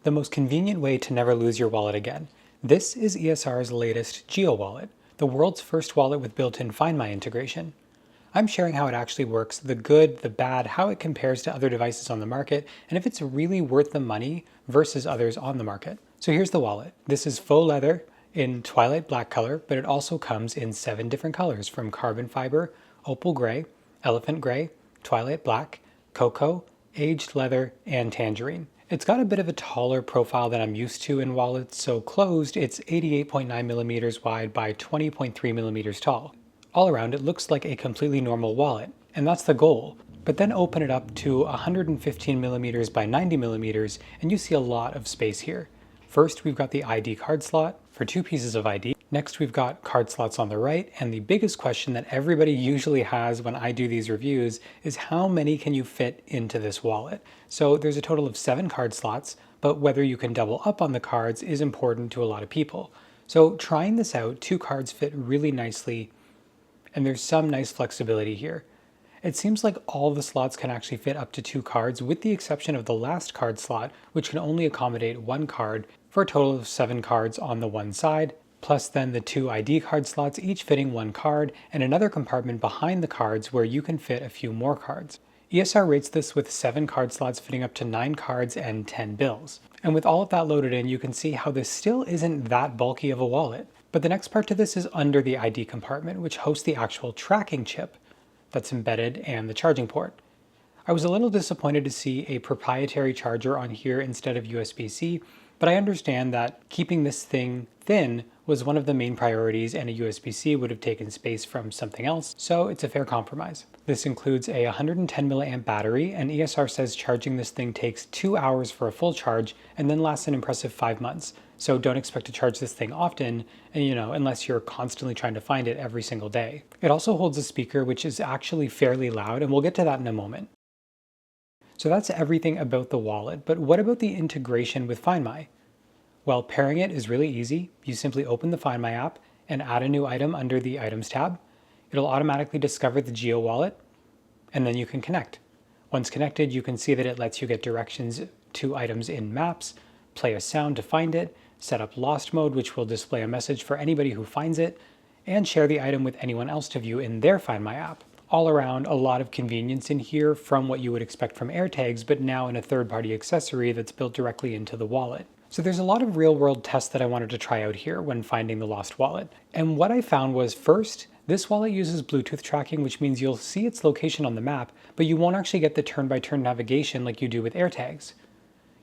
the most convenient way to never lose your wallet again. This is ESR's latest Geo Wallet, the world's first wallet with built-in FindMy integration. I'm sharing how it actually works, the good, the bad, how it compares to other devices on the market, and if it's really worth the money versus others on the market. So here's the wallet. This is faux leather in twilight black color, but it also comes in 7 different colors from carbon fiber, opal gray, elephant gray, twilight black, cocoa, aged leather, and tangerine. It's got a bit of a taller profile than I'm used to in wallets, so closed, it's 88.9 millimeters wide by 20.3 millimeters tall. All around, it looks like a completely normal wallet, and that's the goal. But then open it up to 115 millimeters by 90 millimeters, and you see a lot of space here. First, we've got the ID card slot for 2 pieces of ID. Next, we've got card slots on the right, and the biggest question that everybody usually has when I do these reviews is how many can you fit into this wallet? So there's a total of 7 card slots, but whether you can double up on the cards is important to a lot of people. So trying this out, 2 cards fit really nicely, and there's some nice flexibility here. It seems like all the slots can actually fit up to 2 cards, with the exception of the last card slot, which can only accommodate 1 card for a total of 7 cards on the one side, plus then the 2 ID card slots, each fitting 1 card, and another compartment behind the cards where you can fit a few more cards. ESR rates this with 7 card slots fitting up to 9 cards and 10 bills. And with all of that loaded in, you can see how this still isn't that bulky of a wallet. But the next part to this is under the ID compartment, which hosts the actual tracking chip that's embedded and the charging port. I was a little disappointed to see a proprietary charger on here instead of USB-C, but I understand that keeping this thing thin was one of the main priorities, and a USB-C would have taken space from something else, so it's a fair compromise. This includes a 110 milliamp battery, and ESR says charging this thing takes 2 hours for a full charge and then lasts an impressive 5 months. So don't expect to charge this thing often, and unless you're constantly trying to find it every single day. It also holds a speaker, which is actually fairly loud, and we'll get to that in a moment. So that's everything about the wallet, but what about the integration with FindMy? Well, pairing it is really easy. You simply open the FindMy app and add a new item under the Items tab. It'll automatically discover the Geo Wallet, and then you can connect. Once connected, you can see that it lets you get directions to items in Maps, play a sound to find it, set up Lost Mode, which will display a message for anybody who finds it, and share the item with anyone else to view in their FindMy app. All around, a lot of convenience in here from what you would expect from AirTags, but now in a third-party accessory that's built directly into the wallet. So there's a lot of real-world tests that I wanted to try out here when finding the lost wallet. And what I found was, first, this wallet uses Bluetooth tracking, which means you'll see its location on the map, but you won't actually get the turn-by-turn navigation like you do with AirTags.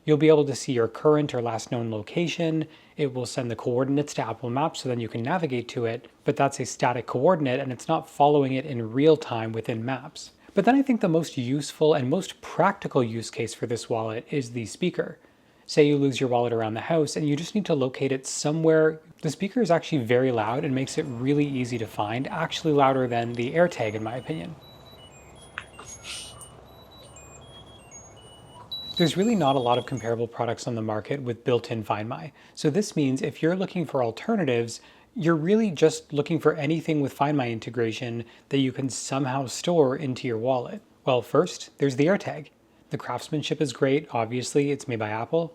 You'll be able to see your current or last known location. It will send the coordinates to Apple Maps so then you can navigate to it, but that's a static coordinate and it's not following it in real time within Maps. But then I think the most useful and most practical use case for this wallet is the speaker. Say you lose your wallet around the house and you just need to locate it somewhere. The speaker is actually very loud and makes it really easy to find, actually louder than the AirTag in my opinion. There's really not a lot of comparable products on the market with built-in FindMy. So this means if you're looking for alternatives, you're really just looking for anything with FindMy integration that you can somehow store into your wallet. Well, first, there's the AirTag. The craftsmanship is great, obviously, it's made by Apple.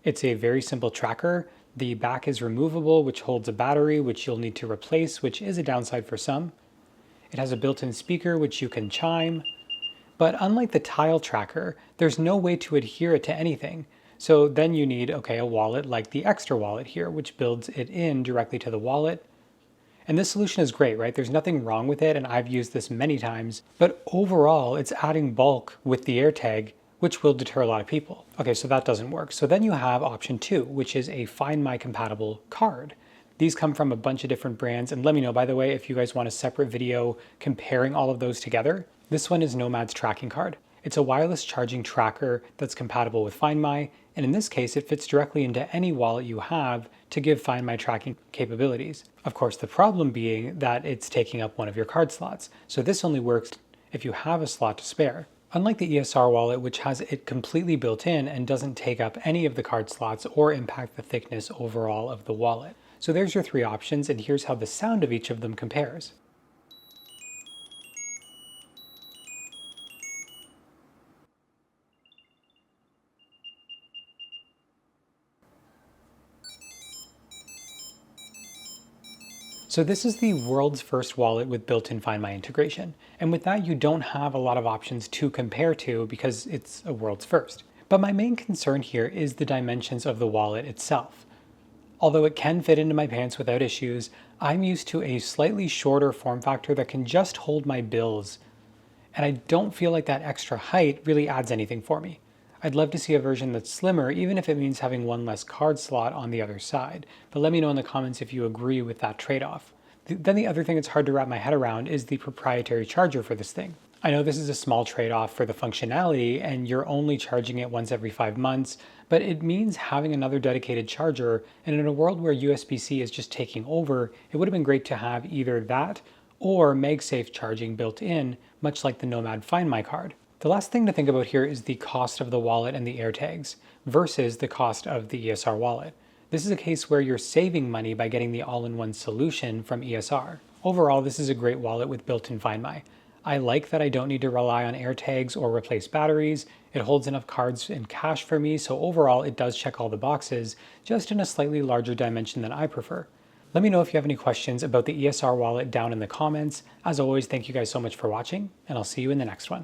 It's a very simple tracker. The back is removable, which holds a battery, which you'll need to replace, which is a downside for some. It has a built-in speaker, which you can chime. But unlike the tile tracker, there's no way to adhere it to anything. So then you need, a wallet like the Extra wallet here, which builds it in directly to the wallet. And this solution is great, right? There's nothing wrong with it, and I've used this many times, but overall it's adding bulk with the AirTag, which will deter a lot of people. Okay, so that doesn't work. So then you have option 2, which is a FindMy compatible card. These come from a bunch of different brands, and let me know, by the way, if you guys want a separate video comparing all of those together. This one is Nomad's tracking card. It's a wireless charging tracker that's compatible with FindMy, and in this case, it fits directly into any wallet you have to give FindMy tracking capabilities. Of course, the problem being that it's taking up one of your card slots, so this only works if you have a slot to spare. Unlike the ESR wallet, which has it completely built in and doesn't take up any of the card slots or impact the thickness overall of the wallet. So there's your 3 options, and here's how the sound of each of them compares. So this is the world's first wallet with built-in FindMy integration. And with that, you don't have a lot of options to compare to because it's a world's first. But my main concern here is the dimensions of the wallet itself. Although it can fit into my pants without issues, I'm used to a slightly shorter form factor that can just hold my bills. And I don't feel like that extra height really adds anything for me. I'd love to see a version that's slimmer, even if it means having one less card slot on the other side. But let me know in the comments if you agree with that trade-off. Then the other thing that's hard to wrap my head around is the proprietary charger for this thing. I know this is a small trade-off for the functionality and you're only charging it once every 5 months, but it means having another dedicated charger, and in a world where USB-C is just taking over, it would have been great to have either that or MagSafe charging built in, much like the Nomad FindMy card. The last thing to think about here is the cost of the wallet and the AirTags versus the cost of the ESR wallet. This is a case where you're saving money by getting the all-in-one solution from ESR. Overall, this is a great wallet with built-in FindMy. I like that I don't need to rely on AirTags or replace batteries. It holds enough cards and cash for me, so overall it does check all the boxes, just in a slightly larger dimension than I prefer. Let me know if you have any questions about the ESR wallet down in the comments. As always, thank you guys so much for watching, and I'll see you in the next one.